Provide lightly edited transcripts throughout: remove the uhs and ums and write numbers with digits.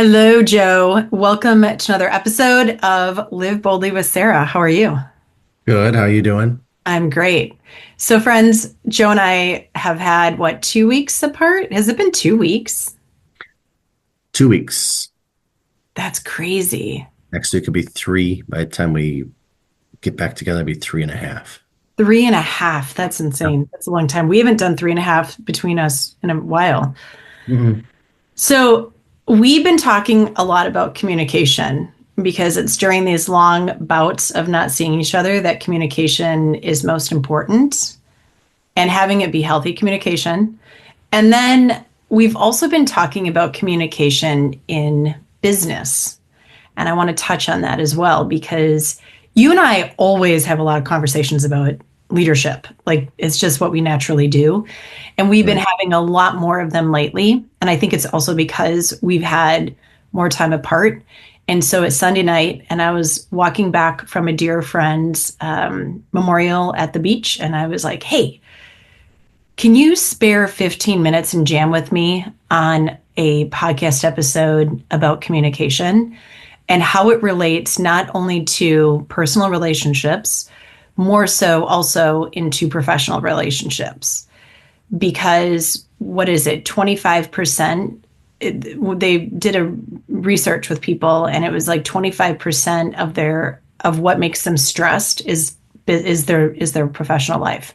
Hello, Joe. Welcome to another episode of Live Boldly with Sarah. How are you? Good. How you doing? I'm great. So, friends, Joe and I have had 2 weeks apart? Has it been 2 weeks? 2 weeks. That's crazy. Next week could be three. By the time we get back together, it'll be 3.5. 3.5. That's Yeah. insane. That's a long time. We haven't done 3.5 between us in a while. Mhm. So, we've been talking a lot about communication because it's during these long bouts of not seeing each other that communication is most important and having it be healthy communication. And then we've also been talking about communication in business. And I want to touch on that as well because you and I always have a lot of conversations about leadership. Like it's just what we naturally do. And we've been Right. having a lot more of them lately. And I think it's also because we've had more time apart. And so it's Sunday night, and I was walking back from a dear friend's memorial at the beach. And I was like, hey, can you spare 15 minutes and jam with me on a podcast episode about communication and how it relates not only to personal relationships, more so also into professional relationships? Because what is it, 25%? They did a research with people, and it was like 25% of what makes them stressed is their professional life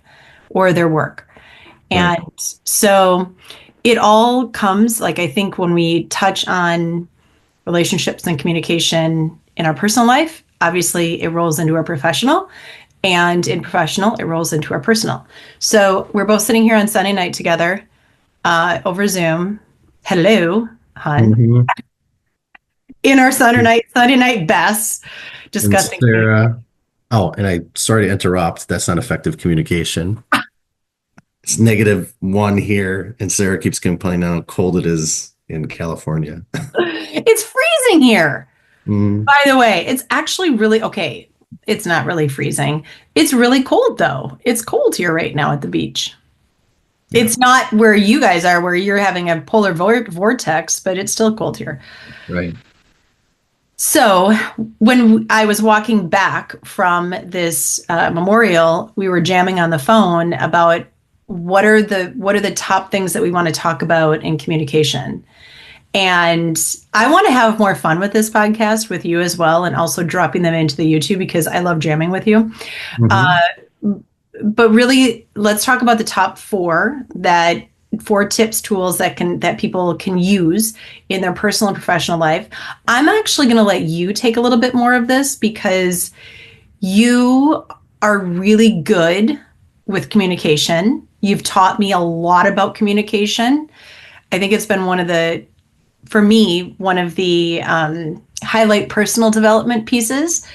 or their work. Right. And so it all comes, like, I think when we touch on relationships and communication in our personal life, obviously it rolls into our professional. And in professional, it rolls into our personal. So we're both sitting here on Sunday night together over Zoom. Hello, hun. Mhm. In our Sunday night best, And discussing communication. Sarah, oh, and I sorry to interrupt. That's not effective communication. It's -1 here, and Sarah keeps complaining how cold it is in California. It's freezing here. Mm, By the way, it's actually really okay. It's not really freezing. It's really cold though. It's cold here right now at the beach. yeah, It's not where you guys are, where you're having a polar vortex, but it's still cold here. right. So when I was walking back from this memorial, we were jamming on the phone about what are the top things that we want to talk about in communication. And I want to have more fun with this podcast with you as well, and also dropping them into the YouTube because I love jamming with you. Hmm. But really, let's talk about the top four tips, tools that people can use in their personal and professional life. I'm actually going to let you take a little bit more of this because you are really good with communication. You've taught me a lot about communication. I think it's been for me, one of the highlight personal development pieces.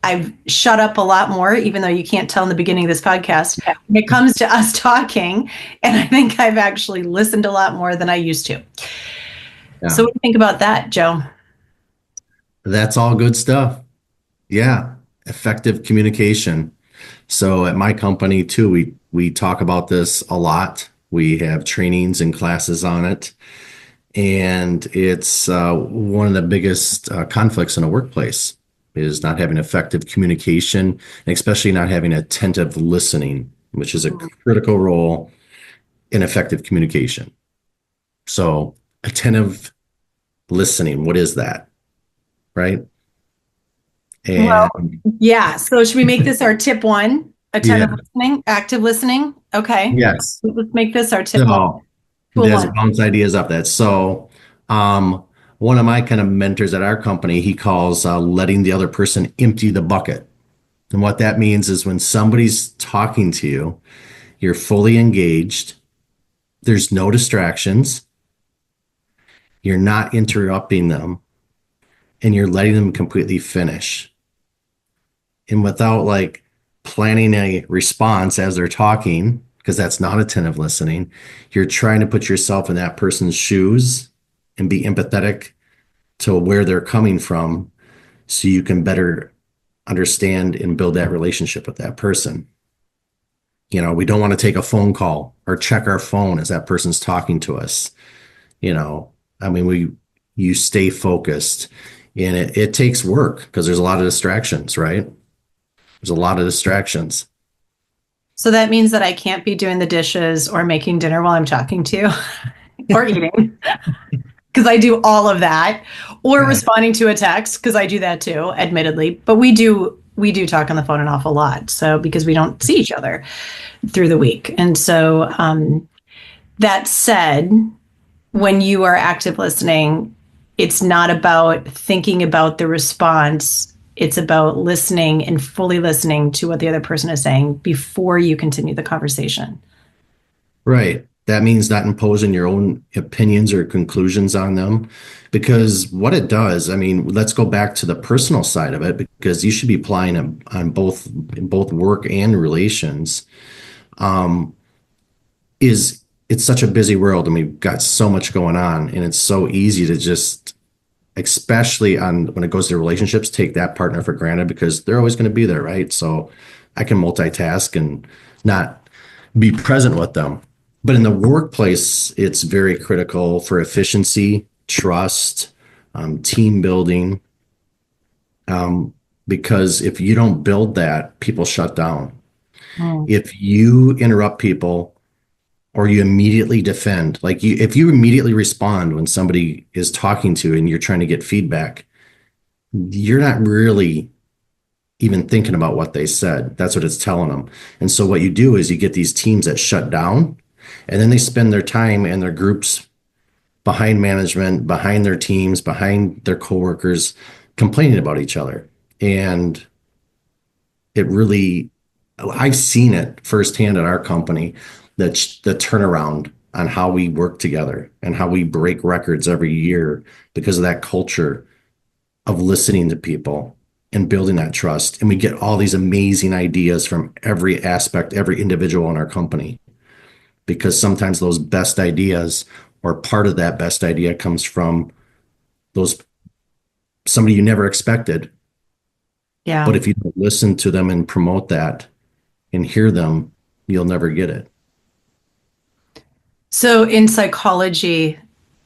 I've shut up a lot more, even though you can't tell in the beginning of this podcast, when it comes to us talking. And I think I've actually listened a lot more than I used to. So, Yeah, what do you think about that, Joe? that's all good stuff. Yeah, effective communication. So at my company too, we talk about this a lot. We have trainings and classes on it, and it's one of the biggest conflicts in a workplace is not having effective communication, and especially not having attentive listening, which is a critical role in effective communication. So attentive listening, what is that, right? Well, And yeah. So, should we make this our tip one? yeah, Attentive listening, active listening. Okay. yes. Let's make this our tip one, So tool there's one. bounce ideas of that. So, um, one of my kind of mentors at our company, he calls letting the other person empty the bucket. And what that means is when somebody's talking to you, you're fully engaged, there's no distractions, you're not interrupting them, and you're letting them completely finish. And without like planning a response as they're talking, because that's not attentive listening, you're trying to put yourself in that person's shoes and be empathetic to where they're coming from so you can better understand and build that relationship with that person. We don't want to take a phone call or check our phone as that person's talking to us. You know, I mean, you stay focused. And it takes work because there's a lot of distractions, right? There's a lot of distractions. So that means that I can't be doing the dishes or making dinner while I'm talking to you or eating because I do all of that or Yeah. responding to a text because I do that too, admittedly. But we do talk on the phone an awful lot. So because we don't see each other through the week. And so that said, when you are active listening, it's not about thinking about the response. It's about listening and fully listening to what the other person is saying before you continue the conversation. Right. That means not imposing your own opinions or conclusions on them. Because what it does, I mean, let's go back to the personal side of it, because you should be applying it on both work and relations. Um, is it's such a busy world and we've got so much going on, and it's so easy to just, especially on when it goes to relationships, take that partner for granted because they're always going to be there, right? So I can multitask and not be present with them. But in the workplace, it's very critical for efficiency, trust, team building, because if you don't build that, people shut down. Mm. If you interrupt people or you immediately defend, like if you immediately respond when somebody is talking to you and you're trying to get feedback, you're not really even thinking about what they said. That's what it's telling them. And so what you do is you get these teams that shut down, and then they spend their time and their groups behind management, behind their teams, behind their coworkers, complaining about each other. And it really, I've seen it firsthand at our company, that the turnaround on how we work together and how we break records every year because of that culture of listening to people and building that trust. And we get all these amazing ideas from every aspect, every individual in our company, because sometimes those best ideas or part of that best idea comes from those somebody you never expected. Yeah. But if you don't listen to them and promote that and hear them, you'll never get it. So in psychology,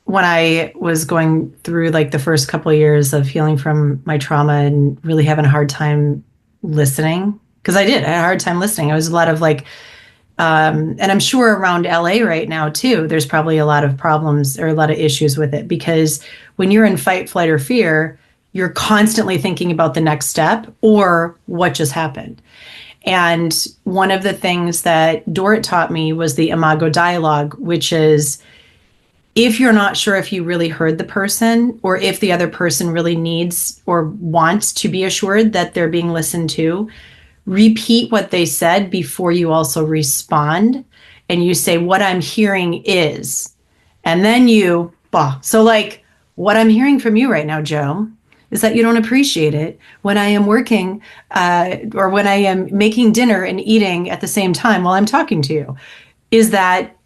when I was going through like the first couple of years of healing from my trauma and really having a hard time listening, because I had a hard time listening. It was a lot of like, and I'm sure around LA right now too, there's probably a lot of problems or a lot of issues with it because when you're in fight, flight, or fear, you're constantly thinking about the next step or what just happened. And one of the things that Dorrit taught me was the imago dialogue, which is if you're not sure if you really heard the person or if the other person really needs or wants to be assured that they're being listened to, repeat what they said before you also respond. And you say, what I'm hearing is, and then you, bah. So, like, what I'm hearing from you right now, Joe, is that you don't appreciate it when I am working or when I am making dinner and eating at the same time while I'm talking to you. Is that,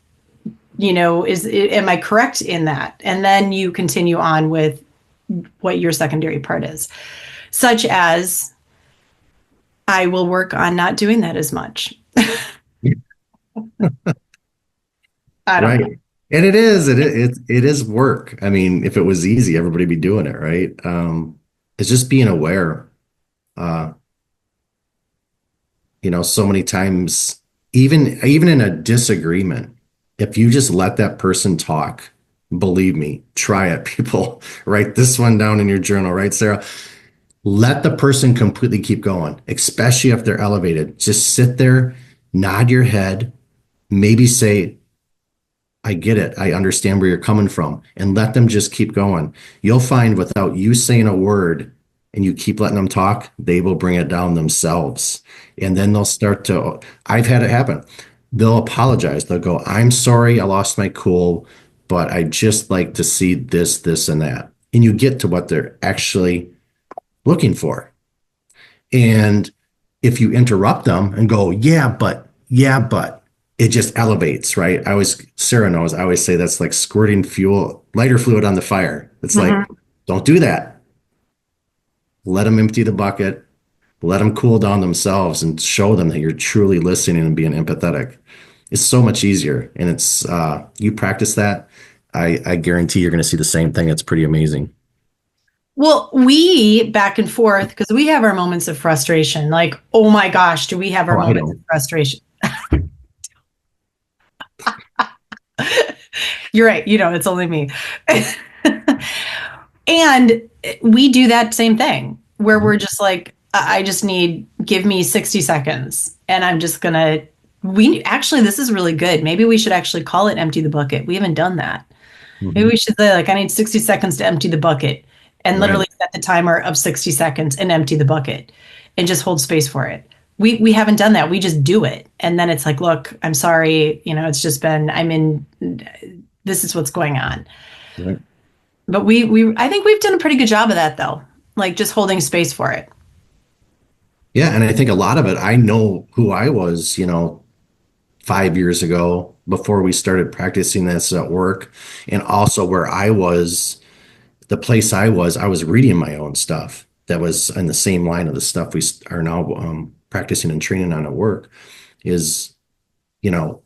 am I correct in that? And then you continue on with what your secondary part is, such as I will work on not doing that as much. I don't know. Right. And it is work. I mean, if it was easy, everybody'd be doing it, right? It's just being aware. Uh, so many times, even in a disagreement, if you just let that person talk, believe me, try it, people. Write this one down in your journal, right, Sarah? Let the person completely keep going, especially if they're elevated. Just sit there, nod your head, maybe say, I get it. I understand where you're coming from, and let them just keep going. You'll find without you saying a word and you keep letting them talk, they will bring it down themselves. And then they'll start to, I've had it happen. They'll apologize. They'll go, I'm sorry, I lost my cool, but I just like to see this, this, and that. And you get to what they're actually looking for. And if you interrupt them and go, yeah, but it just elevates, right? Sarah knows, I always say that's like squirting lighter fluid on the fire. It's like, Mhm. don't do that. Let them empty the bucket, let them cool down themselves and show them that you're truly listening and being empathetic. It's so much easier. And you practice that. I guarantee you're going to see the same thing. It's pretty amazing. Well, we back and forth because we have our moments of frustration. Like, oh my gosh, do we have our Oh, I moments of don't. frustration? You're right. You know, it's only me. And we do that same thing where we're just like, I just need, give me 60 seconds. And I'm just going to, we actually, this is really good. Maybe we should actually call it empty the bucket. We haven't done that. Maybe Mhm. we should say, like, I need 60 seconds to empty the bucket and Right. literally set the timer of 60 seconds and empty the bucket and just hold space for it. We haven't done that. We just do it. And then it's like, look, I'm sorry. You know, it's just been, I'm in, this is what's going on. Right. But I think we've done a pretty good job of that though. Like just holding space for it. Yeah, and I think a lot of it, I know who I was, 5 years ago before we started practicing this at work, and also where I was, the place I was reading my own stuff that was in the same line of the stuff we are now practicing and training on at work. Is you know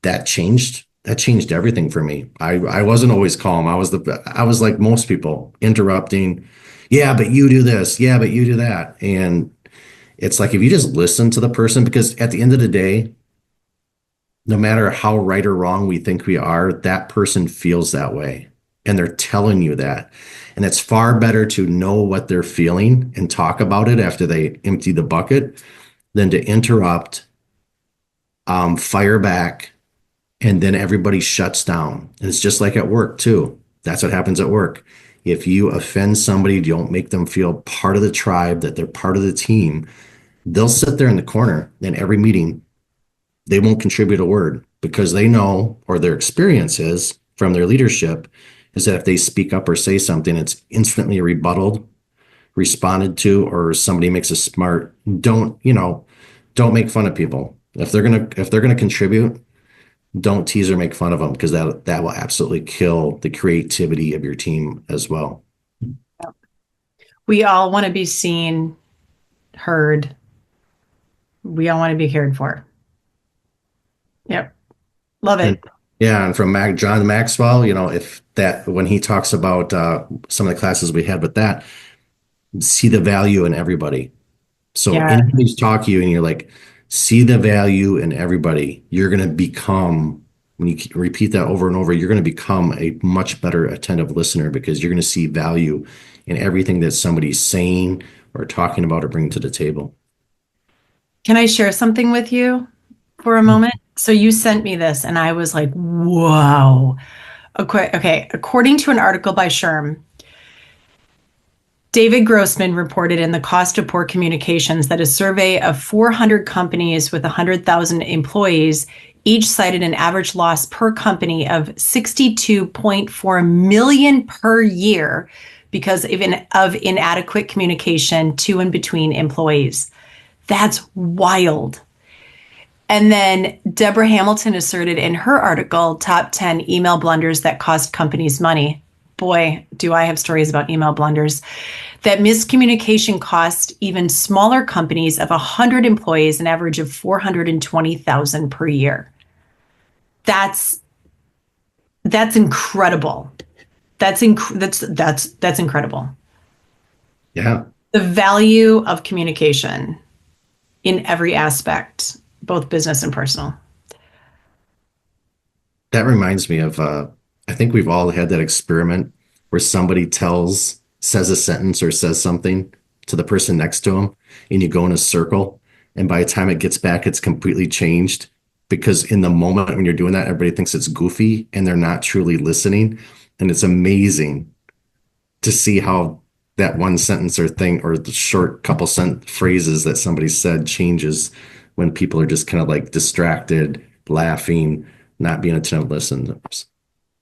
that changed everything for me. I wasn't always calm. I was like most people, interrupting. Yeah, but you do this. Yeah, but you do that. And it's like if you just listen to the person, because at the end of the day, no matter how right or wrong we think we are, that person feels that way. And they're telling you that. And it's far better to know what they're feeling and talk about it after they empty the bucket than to interrupt, fire back, and then everybody shuts down. And it's just like at work, too. That's what happens at work. If you offend somebody, you don't make them feel part of the tribe, that they're part of the team, they'll sit there in the corner in every meeting. They won't contribute a word because they know, or their experience is from their leadership, is that if they speak up or say something, it's instantly rebutted, responded to, or somebody makes a smart, don't make fun of people. If they're gonna contribute, don't tease or make fun of them because that will absolutely kill the creativity of your team as well. We all want to be seen, heard. We all want to be cared for. Yep. Love And it. yeah, and from John Maxwell, if that when he talks about some of the classes we had with that, see the value in everybody. So Yeah. anybody's talking to you and you're like, see the value in everybody. You're going to become, when you repeat that over and over, you're going to become a much better attentive listener because you're going to see value in everything that somebody's saying or talking about or bringing to the table. Can I share something with you for a moment? So you sent me this and I was like, whoa. Okay. Okay. According to an article by Sherm, David Grossman reported in The Cost of Poor Communications that a survey of 400 companies with 100,000 employees each cited an average loss per company of 62.4 million per year because of inadequate communication to and between employees. That's wild. And then Deborah Hamilton asserted in her article, Top 10 Email Blunders That Cost Companies Money. Boy, do I have stories about email blunders. That miscommunication cost even smaller companies of 100 employees an average of 420,000 per year. That's that's incredible. That's incredible. Yeah, The value of communication in every aspect, both business and personal. that reminds me of, I think we've all had that experiment where somebody says a sentence or says something to the person next to them, and you go in a circle. And by the time it gets back, it's completely changed because in the moment when you're doing that, everybody thinks it's goofy and they're not truly listening. And it's amazing to see how that one sentence or thing or the short couple phrases that somebody said changes when people are just kind of like distracted, laughing, not being attentive listeners.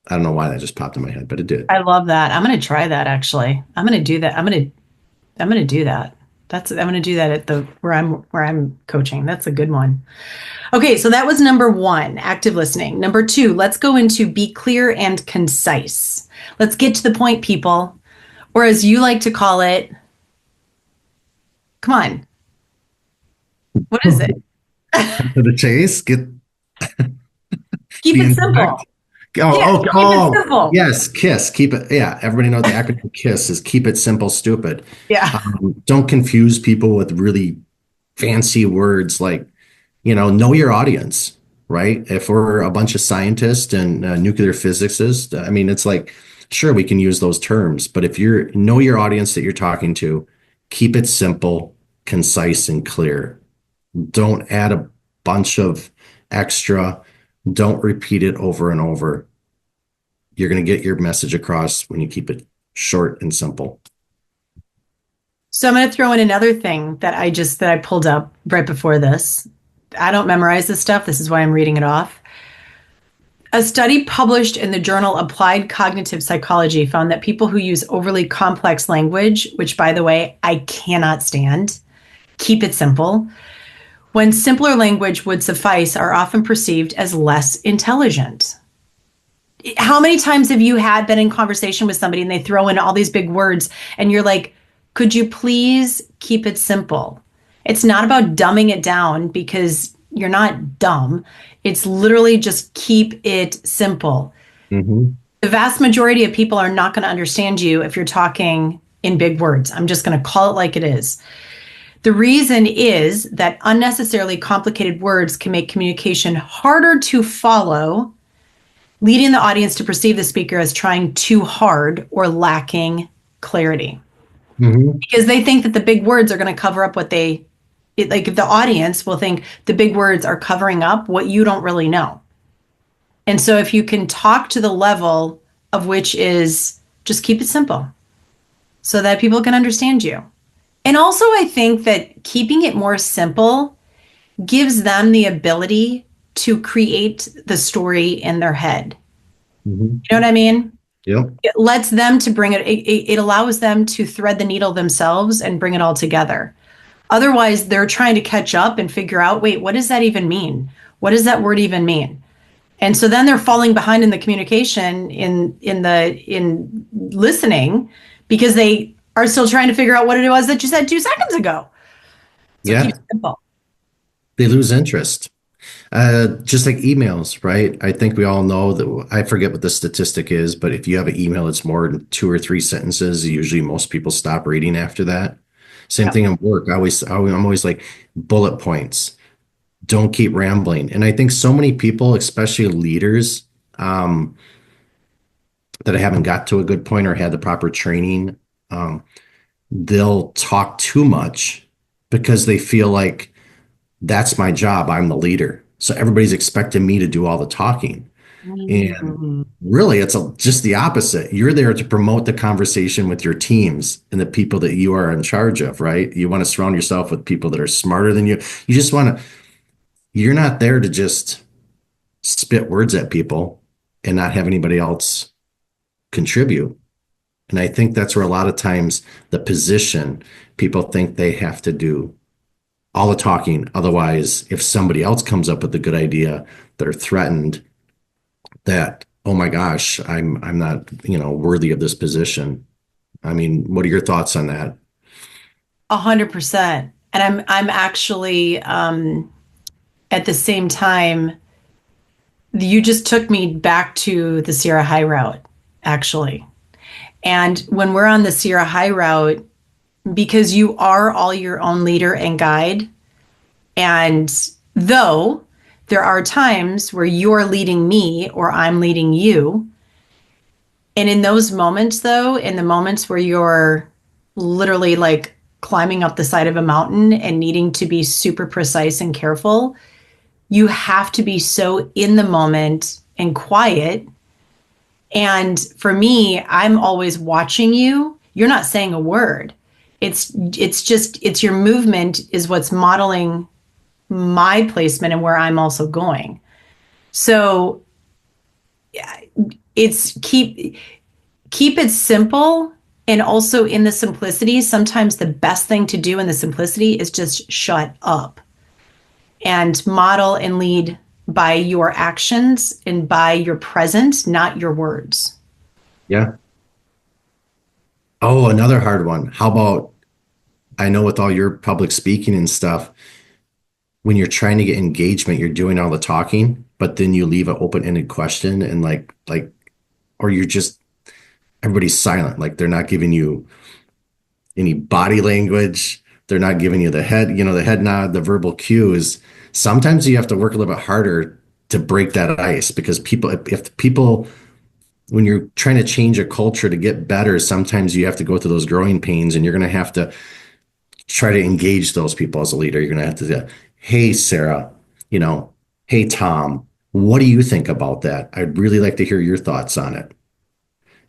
I don't know why that just popped in my head, but it did. I love that. I'm going to try that actually. I'm going to do that. I'm going to do that. I'm going to do that at the where I'm coaching. That's a good one. Okay, so that was number 1, active listening. Number 2, let's go into be clear and concise. Let's get to the point, people, or as you like to call it, come on, what is it? To the chase, get Keep the it indirect. simple. Yes, keep it simple. yes, KISS. Keep it. Yeah, everybody knows the acronym KISS is keep it simple, stupid. Yeah. Don't confuse people with really fancy words like, know your audience, right? If we're a bunch of scientists and nuclear physicists, I mean, it's like, sure, we can use those terms, but if you're know your audience that you're talking to, keep it simple, concise, and clear. Don't add a bunch of extra. Don't repeat it over and over. You're going to get your message across when you keep it short and simple. So I'm going to throw in another thing that I pulled up right before this. I don't memorize this stuff. This is why I'm reading it off. A study published in the journal Applied Cognitive Psychology found that people who use overly complex language, which by the way, I cannot stand, keep it simple, when simpler language would suffice, are often perceived as less intelligent. How many times have you had been in conversation with somebody and they throw in all these big words and you're like, could you please keep it simple? It's not about dumbing it down because you're not dumb. It's literally just keep it simple. Hmm. The vast majority of people are not going to understand you if you're talking in big words. I'm just going to call it like it is. The reason is that unnecessarily complicated words can make communication harder to follow, leading the audience to perceive the speaker as trying too hard or lacking clarity. Hmm. Because they think that the big words are going to cover up like if the audience will think the big words are covering up what you don't really know. And so if you can talk to the level of which is just keep it simple so that people can understand you. And also, I think that keeping it more simple gives them the ability to create the story in their head. Hmm. You know what I mean? Yep. It lets them to it allows them to thread the needle themselves and bring it all together. Otherwise, they're trying to catch up and figure out, wait, what does that even mean? What does that word even mean? And so then they're falling behind in the communication in listening because they are still trying to figure out what it was that you said 2 seconds ago. So keep Yeah. it simple. They lose interest. Just like emails, right? I think we all know that I forget what the statistic is, but if you have an email that's more than two or three sentences, usually most people stop reading after that. Same Yep. thing in work. I'm always like bullet points. Don't keep rambling. And I think so many people, especially leaders, um, that haven't got to a good point or had the proper training, um, they'll talk too much because they feel like that's my job. I'm the leader. So everybody's expecting me to do all the talking. And Mhm. really, just the opposite. You're there to promote the conversation with your teams and the people that you are in charge of, right? You want to surround yourself with people that are smarter than you. You just want to, you're not there to just spit words at people and not have anybody else contribute. And I think that's where a lot of times the position people think they have to do all the talking. Otherwise, if somebody else comes up with a good idea, they're threatened that, oh my gosh, I'm not, worthy of this position. I mean, what are your thoughts on that? 100%. And I'm actually at the same time, you just took me back to the Sierra High route, actually. And when we're on the Sierra High route, because you are all your own leader and guide, and though there are times where you're leading me or I'm leading you, and in those moments, though, in the moments where you're literally like climbing up the side of a mountain and needing to be super precise and careful, you have to be so in the moment and quiet. And for me, I'm always watching you. You're not saying a word. It's your movement is what's modeling my placement and where I'm also going. So it's keep it simple, and also in the simplicity, sometimes the best thing to do in the simplicity is just shut up and model and lead by your actions and by your presence, not your words. Yeah. Oh, another hard one. How about, I know with all your public speaking and stuff, when you're trying to get engagement, you're doing all the talking, but then you leave an open-ended question and or you're just everybody's silent. Like they're not giving you any body language. They're not giving you the head nod, the verbal cues. Sometimes you have to work a little bit harder to break that ice because if people, when you're trying to change a culture to get better, sometimes you have to go through those growing pains and you're going to have to try to engage those people as a leader. You're going to have to say, hey, Sarah, you know, hey, Tom, what do you think about that? I'd really like to hear your thoughts on it.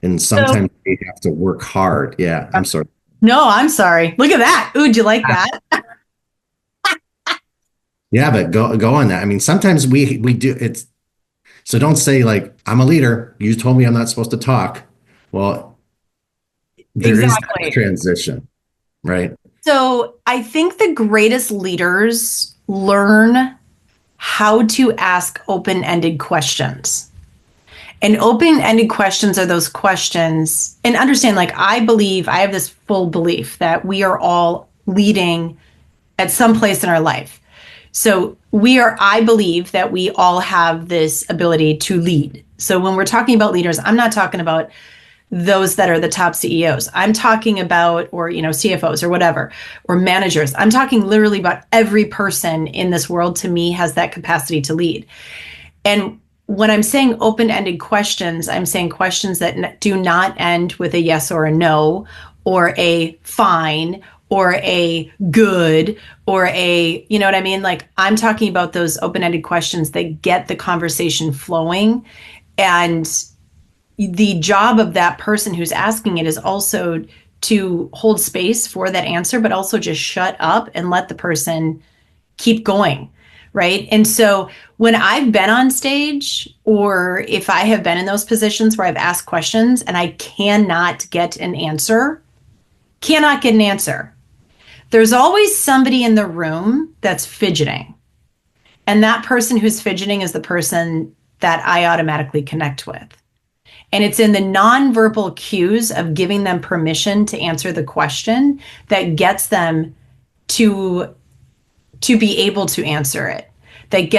And So, sometimes they have to work hard. Yeah, I'm sorry. no, I'm sorry. Look at that. Ooh, do you like that? Yeah, but go on that. I mean, sometimes we do it's so don't say like I'm a leader. You told me I'm not supposed to talk. Well, there is that Exactly. transition, right? So I think the greatest leaders learn how to ask open ended questions. And open ended questions are those questions, and understand, like, I believe, I have this full belief that we are all leading at some place in our life. So I believe that we all have this ability to lead. So when we're talking about leaders, I'm not talking about those that are the top CEOs. I'm talking about, or, CFOs or whatever, or managers. I'm talking literally about every person in this world, to me, has that capacity to lead. And when I'm saying open ended questions, I'm saying questions that do not end with a yes or a no, or a fine, or a good, or you know what I mean? Like, I'm talking about those open ended questions that get the conversation flowing. And the job of that person who's asking it is also to hold space for that answer, but also just shut up and let the person keep going. Right. And so when I've been on stage, or if I have been in those positions where I've asked questions and I cannot get an answer, there's always somebody in the room that's fidgeting. And that person who's fidgeting is the person that I automatically connect with. And it's in the nonverbal cues of giving them permission to answer the question that gets them to be able to answer it. That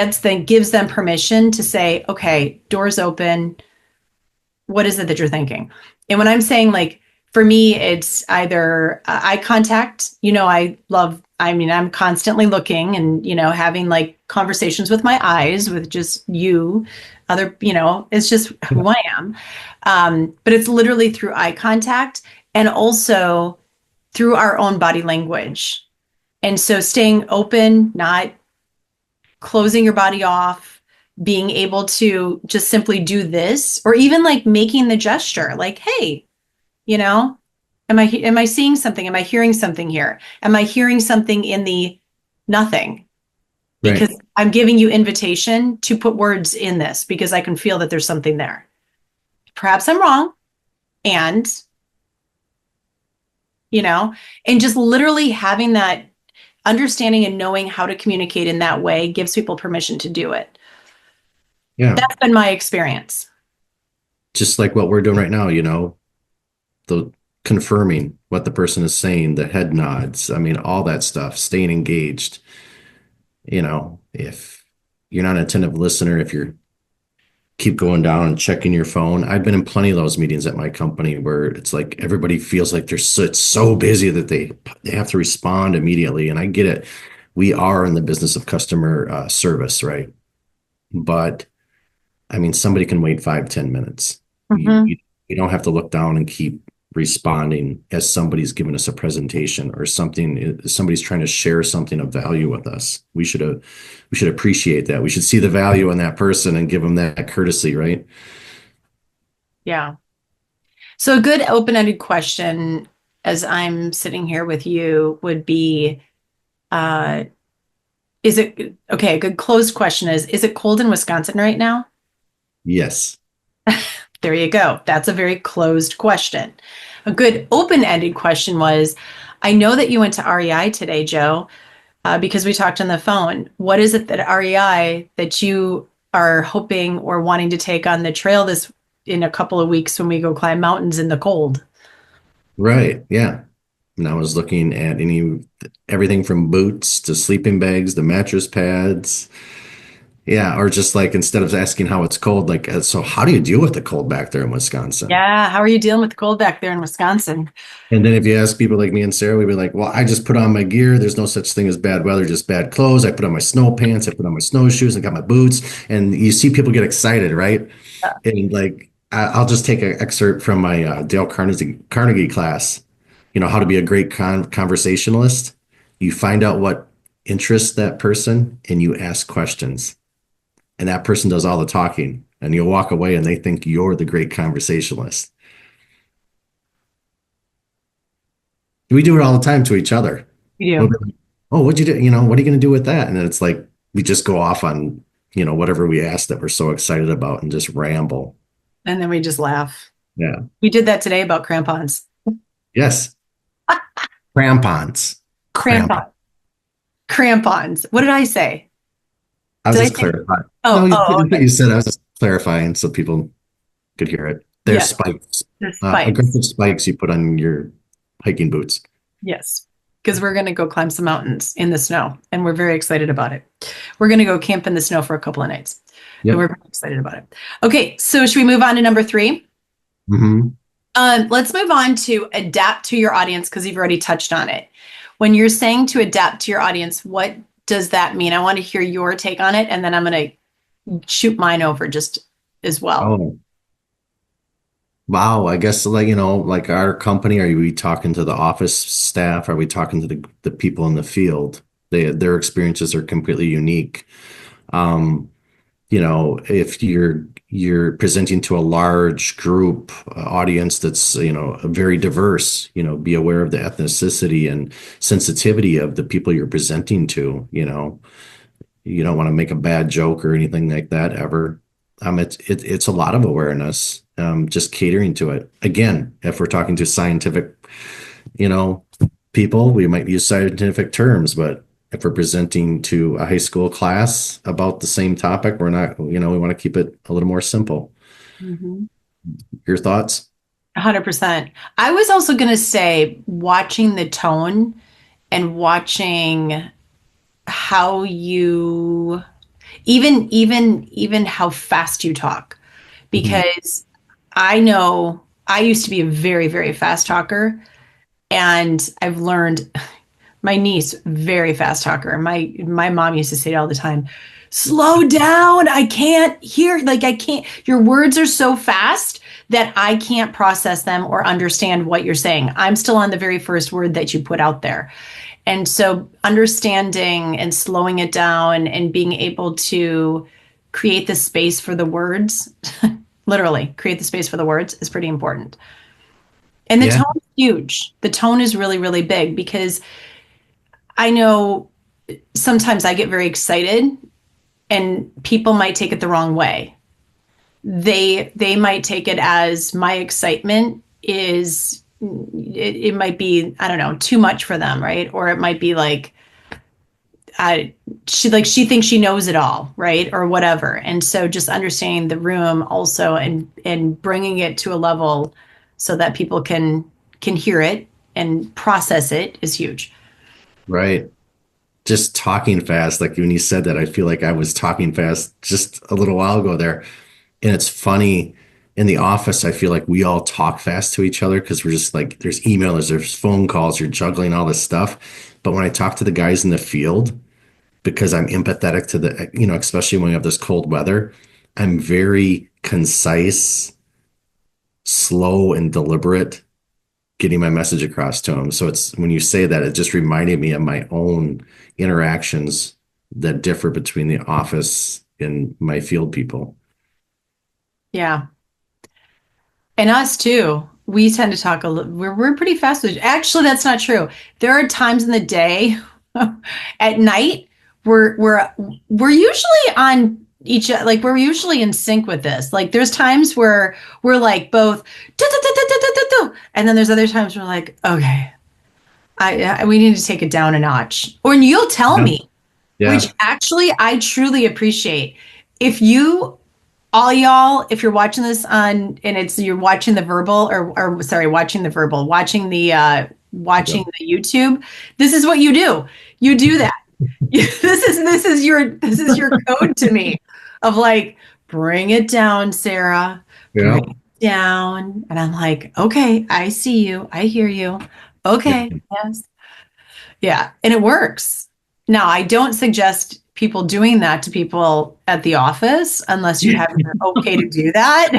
gives them permission to say, okay, doors open. What is it that you're thinking? And when I'm saying, like, for me, it's either eye contact. I'm constantly looking and, having like conversations with my eyes, with just it's just who I am. But it's literally through eye contact, and also through our own body language. And so staying open, not closing your body off, being able to just simply do this, or even like making the gesture, like, hey, you know, am I seeing something? Am I hearing something here? Am I hearing something in the nothing? Right. Because I'm giving you invitation to put words in this, because I can feel that there's something there. Perhaps I'm wrong. And, you know, and just literally having that understanding and knowing how to communicate in that way gives people permission to do it. Yeah. That's been my experience. Just like what we're doing right now, the confirming what the person is saying, the head nods. I mean, all that stuff, staying engaged. If you're not an attentive listener, if you keep going down and checking your phone. I've been in plenty of those meetings at my company where it's like everybody feels like it's so busy that they have to respond immediately. And I get it. We are in the business of customer service, right? But I mean, somebody can wait 5, 10 minutes. You, Mm-hmm. you you don't have to look down and keep responding as somebody's giving us a presentation or something. Somebody's trying to share something of value with us. We should appreciate that. We should see the value in that person and give them that courtesy, right? Yeah. So a good open-ended question, as I'm sitting here with you, would be, uh, is it okay? A good closed question is it cold in Wisconsin right now? Yes. There you go. That's a very closed question. A good open-ended question was, I know that you went to REI today, Joe, because we talked on the phone. What is it that REI that you are hoping or wanting to take on the trail this in a couple of weeks when we go climb mountains in the cold? Right. Yeah. and I was looking at everything from boots to sleeping bags, the mattress pads. Yeah, or just like instead of asking how it's cold, like, so how do you deal with the cold back there in Wisconsin? Yeah. How are you dealing with the cold back there in Wisconsin? And then if you ask people like me and Sarah, we'd be like, well, I just put on my gear. There's no such thing as bad weather, just bad clothes. I put on my snow pants, I put on my snowshoes, and got my boots. And you see people get excited, right? Yeah. And like, I'll just take an excerpt from my Dale Carnegie class, how to be a great conversationalist. You find out what interests that person and you ask questions. And that person does all the talking. And you'll walk away and they think you're the great conversationalist. We do it all the time to each other. We We'll do. be like, oh, what'd you do? What are you going to do with that? And then it's like we just go off on, whatever we asked that we're so excited about and just ramble. And then we just laugh. Yeah. We did that today about crampons. Yes. Crampons. Crampon. Crampon. Crampons. What did I say? I was Did I just say? clarifying. No, Oh, oh, okay. you said I was just clarifying so people could hear it. They're Yeah, spikes, the spikes. aggressive spikes you put on your hiking boots. Yes, because we're going to go climb some mountains in the snow, and we're very excited about it. We're going to go camp in the snow for a couple of nights, and we're Yep. very excited about it. Okay, so should we move on to number three? Hmm. Let's move on to adapt to your audience because you've already touched on it. When you're saying to adapt to your audience, what does that mean? I want to hear your take on it, and then I'm going to shoot mine over just as well. Oh, wow. I guess like, like our company, are we talking to the office staff? Are we talking to the people in the field? Their experiences are completely unique. Um, if you're presenting to a large group audience that's, very diverse, be aware of the ethnicity and sensitivity of the people you're presenting to, you don't want to make a bad joke or anything like that ever. It's a lot of awareness, just catering to it. Again, if we're talking to scientific, you know, people, we might use scientific terms, but if we're presenting to a high school class about the same topic, we're not, we want to keep it a little more simple. Mhm. Your thoughts? 100%. I was also going to say watching the tone and watching how you even how fast you talk Mhm. because I know I used to be a very, very fast talker, and I've learned my niece, very fast talker. My mom used to say it all the time. Slow down. I can't hear, like I can't, your words are so fast that I can't process them or understand what you're saying. I'm still on the very first word that you put out there. And so understanding and slowing it down and being able to create the space for the words, literally create the space for the words is pretty important. And the Yeah, tone is huge. The tone is really, really big because I know sometimes I get very excited and people might take it the wrong way. They might take it as my excitement is it might be, I don't know, too much for them, right? Or it might be like she thinks she knows it all, right? Or whatever. And so just understanding the room also and bringing it to a level so that people can hear it and process it is huge. right. Just talking fast. Like when you said that, I feel like I was talking fast just a little while ago there. And it's funny in the office, I feel like we all talk fast to each other because we're just like, there's emails, there's phone calls, you're juggling all this stuff. But when I talk to the guys in the field, because I'm empathetic to especially when we have this cold weather, I'm very concise, slow, and deliberate getting my message across to them. So it's when you say that, it just reminded me of my own interactions that differ between the office and my field people. Yeah. And us too. We tend to talk a little, we're pretty fast. Actually, that's not true. There are times in the day at night we're we're usually on each like we're usually in sync with this. Like there's times where we're like both "Du- du- du- du- du- du- du- du," and then there's other times we're like, okay, we need to take it down a notch. Or you'll tell Yeah. me, which Yeah. actually I truly appreciate. If you all y'all, if you're watching this on and it's you're watching the verbal or sorry, watching the verbal, watching watching Yep. the YouTube, this is what you do. You do that. This is your code to me of like, bring it down, Sarah. Bring Yeah. it down. And I'm like, okay, I see you. I hear you. Okay. Yes. Yeah, and it works. Now, I don't suggest people doing that to people at the office unless you have your okay to do that.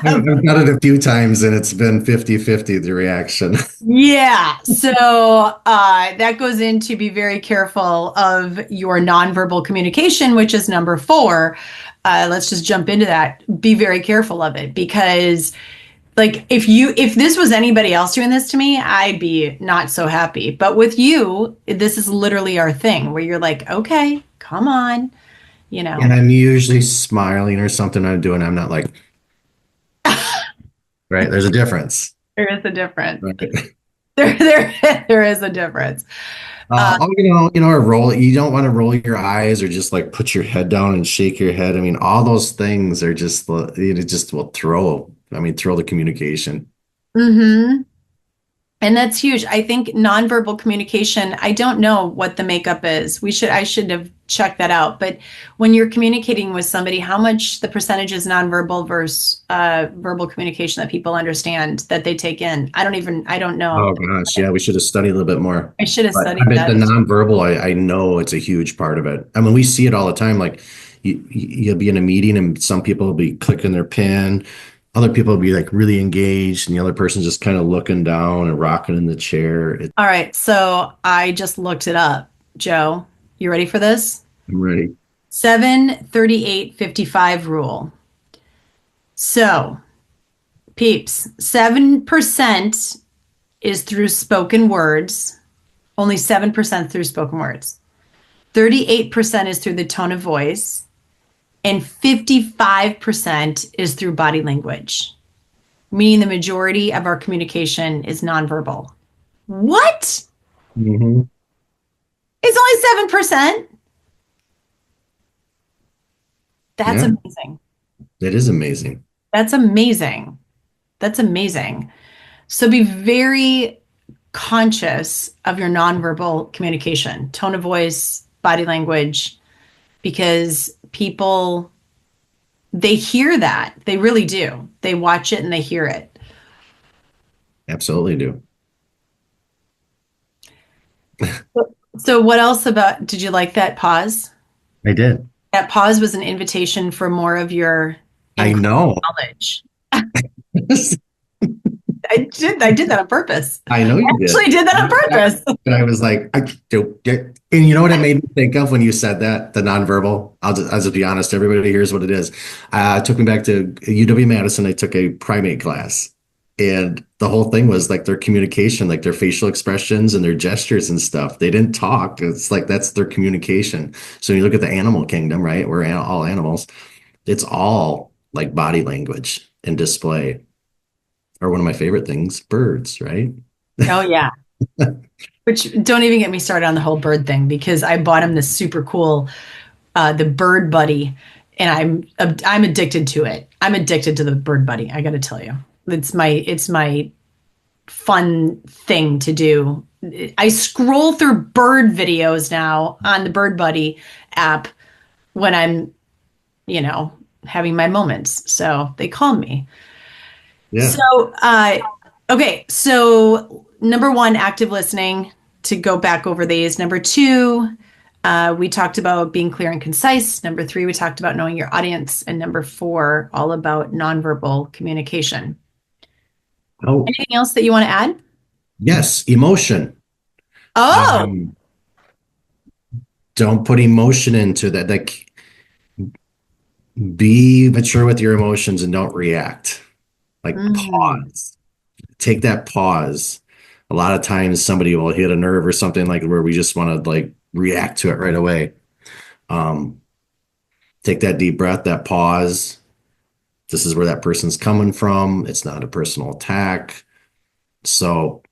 I've done it a few times and it's been 50-50 the reaction. Yeah, so that goes into be very careful of your nonverbal communication, which is number four. Let's just jump into that. Be very careful of it because like if this was anybody else doing this to me, I'd be not so happy. But with you, this is literally our thing where you're like, okay, come on, you And know. I'm usually smiling or something I'm doing. I'm not like, right? There's a difference. There is a difference. Right. There is a difference. Uh, A roll. You don't want to roll your eyes or just like put your head down and shake your head. I mean, all those things are just, it just will throw, I mean, throw the communication. mhm. And that's huge. I think nonverbal communication, I don't know what the makeup is. I should have checked that out. But when you're communicating with somebody, how much the percentage is nonverbal versus verbal communication that people understand that they take in? I don't know. Oh gosh, yeah, we should have studied a little bit more. I should have But I studied bet the that. nonverbal, I know it's a huge part of it. I mean, we see it all the time. Like you'll be in a meeting and some people will be clicking their pen, other people will be like really engaged, and the other person's just kind of looking down and rocking in the chair. All right. So I just looked it up. Joe, you ready for this? I'm ready. 73855 rule. So, peeps, 7% is through spoken words, only 7% through spoken words. 38% is through the tone of voice, and 55% is through body language, meaning the majority of our communication is nonverbal. What? Hmm. It's only 7%? That's Yeah, amazing. it is amazing. That's amazing. That's amazing. So be very conscious of your nonverbal communication, tone of voice, body language, because people, they hear that. They really do. They watch it and they hear it. Absolutely do. So, what else about, did you like that pause? I did. That pause was an invitation for more of your I inclusive know. knowledge. I did that on purpose. I know I you did. actually did that on purpose. And I was like, I don't get, and you know what it made me think of when you said that, the nonverbal? I'll just be honest, everybody hears what it is. It took me back to UW-Madison. I took a primate class. And the whole thing was like their communication, like their facial expressions and their gestures and stuff. They didn't talk. It's like that's their communication. So when you look at the animal kingdom, right? We're all animals. It's all like body language and display. Or one of my favorite things, birds, right? Oh, yeah. Which don't even get me started on the whole bird thing because I bought him this super cool the bird buddy and I'm addicted to it. I'm addicted to the bird buddy. I got to tell you. It's my fun thing to do. I scroll through bird videos now on the Bird Buddy app when I'm, you know, having my moments. So they calm me. Yeah. So, okay. So, number one, active listening to go back over these. Number two, we talked about being clear and concise. Number three, we talked about knowing your audience. And number four, all about nonverbal communication. Oh, Anything else that you want to add? yes, emotion. Oh, Um, don't put emotion into that. Like, be mature with your emotions and don't react. Like, mm. pause. Take that pause. A lot of times somebody will hit a nerve or something like where we just want to like react to it right away. Um, take that deep breath, that pause. This is where that person's coming from. It's not a personal attack. So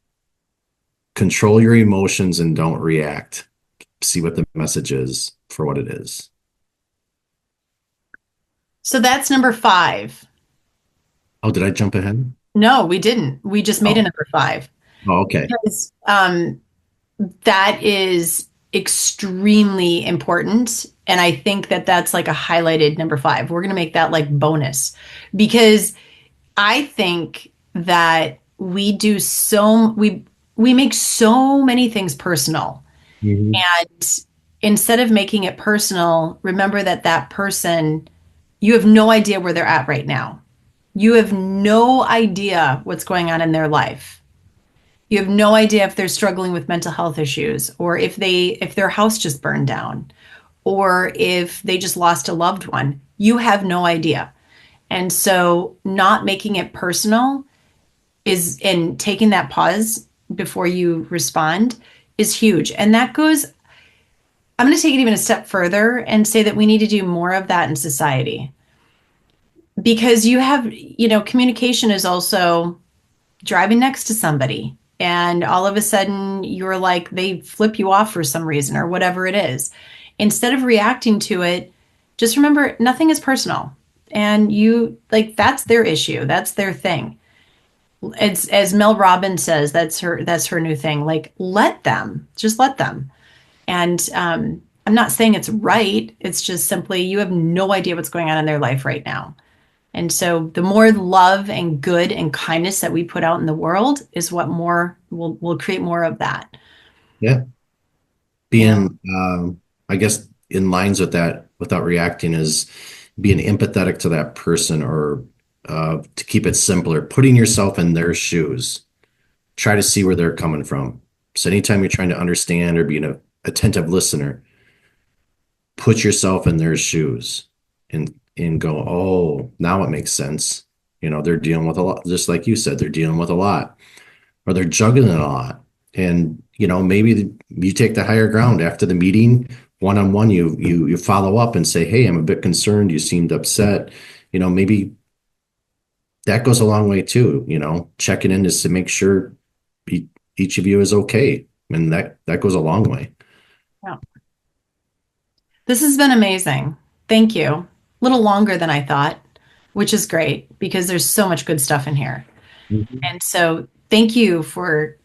control your emotions and don't react. See what the message is for what it is. So that's number five. Oh, did I jump ahead? No, we didn't. We just made a Oh, number five. Oh, okay. because that is extremely important. And I think that that's like a highlighted number five. We're going to make that like bonus because I think that we make so many things personal. Hmm. And instead of making it personal, remember that that person, you have no idea where they're at right now. You have no idea what's going on in their life. You have no idea if they're struggling with mental health issues or if their house just burned down or if they just lost a loved one. You have no idea. And so not making it personal is and taking that pause before you respond is huge. And that goes, I'm going to take it even a step further and say that we need to do more of that in society because communication is also driving next to somebody and all of a sudden you're like they flip you off for some reason or whatever it is. Instead of reacting to it, just remember nothing is personal. And you like that's their issue. That's their thing. It's as Mel Robbins says, that's her new thing. Like just let them. And I'm not saying it's right. It's just simply you have no idea what's going on in their life right now. And so the more love and good and kindness that we put out in the world is what more will create more of that. Yeah. You know? Being, I guess, in lines with that without reacting is being empathetic to that person, or to keep it simpler, putting yourself in their shoes. Try to see where they're coming from. So anytime you're trying to understand or be an attentive listener, put yourself in their shoes and go, oh, now it makes sense. They're dealing with a lot, just like you said, they're dealing with a lot, or they're juggling a lot. And maybe you take the higher ground after the meeting, one on one. You follow up and say, hey, I'm a bit concerned. You seemed upset. Maybe that goes a long way too. Checking in just to make sure e- each of you is okay, and that goes a long way. Yeah. This has been amazing. Thank you. A little longer than I thought, which is great because there's so much good stuff in here. Mhm. And so thank you for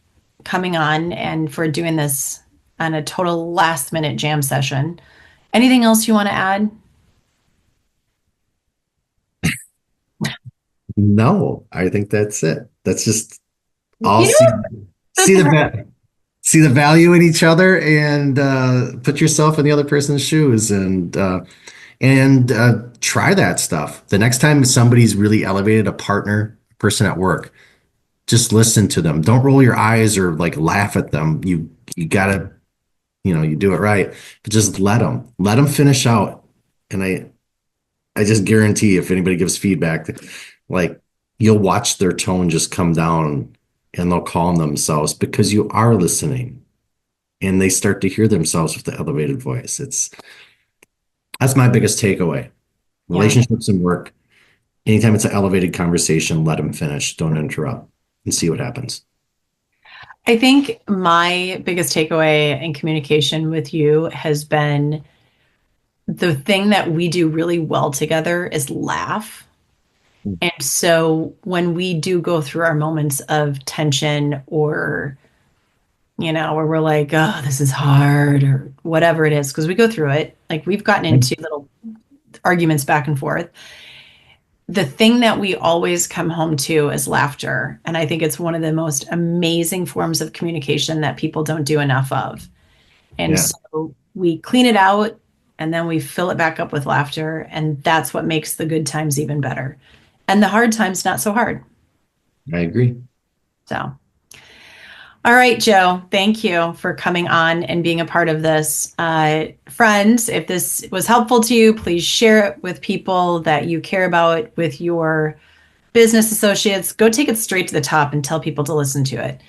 coming on and for doing this on a total last minute jam session. Anything else you want to add? No, I think that's it. That's just all. You know See the see the value in each other, and put yourself in the other person's shoes, and try that stuff. The next time somebody's really elevated, a partner, person at work, just listen to them. Don't roll your eyes or like laugh at them. You gotta, you do it right, but just let them finish out. And I just guarantee if anybody gives feedback, like, you'll watch their tone just come down, and they'll calm themselves because you are listening, and they start to hear themselves with the elevated voice. That's my biggest takeaway. Yeah. Relationships and work, anytime it's an elevated conversation, let them finish. Don't interrupt, and see what happens. I think my biggest takeaway in communication with you has been the thing that we do really well together is laugh. And so when we do go through our moments of tension or, where we're like, oh, this is hard or whatever it is, because we go through it, like we've gotten into little arguments back and forth. The thing that we always come home to is laughter. And I think it's one of the most amazing forms of communication that people don't do enough of. And Yeah, so we clean it out and then we fill it back up with laughter. And that's what makes the good times even better. And the hard times not so hard. I agree. So, all right, Joe, thank you for coming on and being a part of this. Friends, if this was helpful to you, please share it with people that you care about, with your business associates. Go take it straight to the top and tell people to listen to it.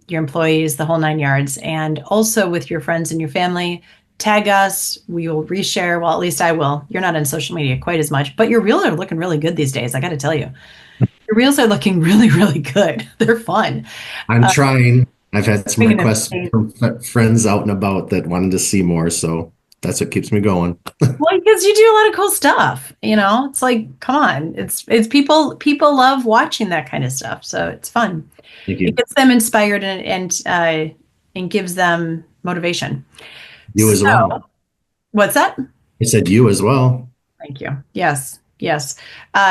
Your employees, the whole nine yards, and also with your friends and your family. Tag us. We will reshare. Well, at least I will. You're not on social media quite as much, but your reels are looking really good these days. I got to tell you, your reels are looking really, really good. They're fun. I'm trying. I've had some Bringing them. requests from friends out and about that wanted to see more. So That's what keeps me going. Well, because you do a lot of cool stuff, It's like, come on. It's people love watching that kind of stuff. So it's fun. Thank It you. gets them inspired and gives them motivation. You as well. So, what's that? I said you as well. Thank you. Yes, yes.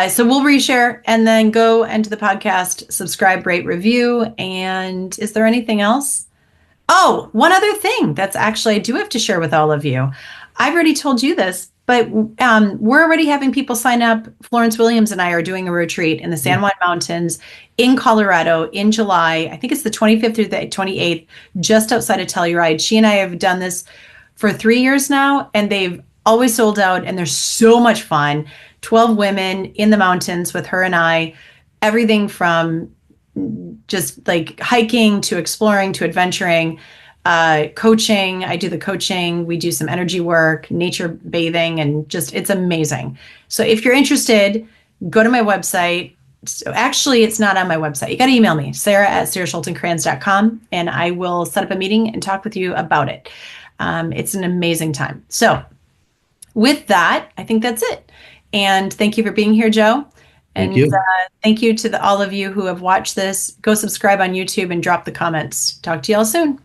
So we'll reshare and then go into the podcast, subscribe, rate, review. And is there anything else? Oh, one other thing that's actually I do have to share with all of you. I've already told you this, but we're already having people sign up. Florence Williams and I are doing a retreat in the San Juan Mountains in Colorado in July. I think it's the 25th through the 28th, just outside of Telluride. She and I have done this for 3 years now, and they've always sold out, and they're so much fun. 12 women in the mountains with her and I, everything from just like hiking to exploring to adventuring, coaching. I do the coaching. We do some energy work, nature bathing, and just it's amazing. So if you're interested, go to my website. So actually, it's not on my website. You got to email me, Sarah@sarahschultencrans.com, and I will set up a meeting and talk with you about it. It's an amazing time. So with that, I think that's it. And thank you for being here, Joe. Thank And you. thank you to all of you who have watched this. Go subscribe on YouTube and drop the comments. Talk to y'all soon.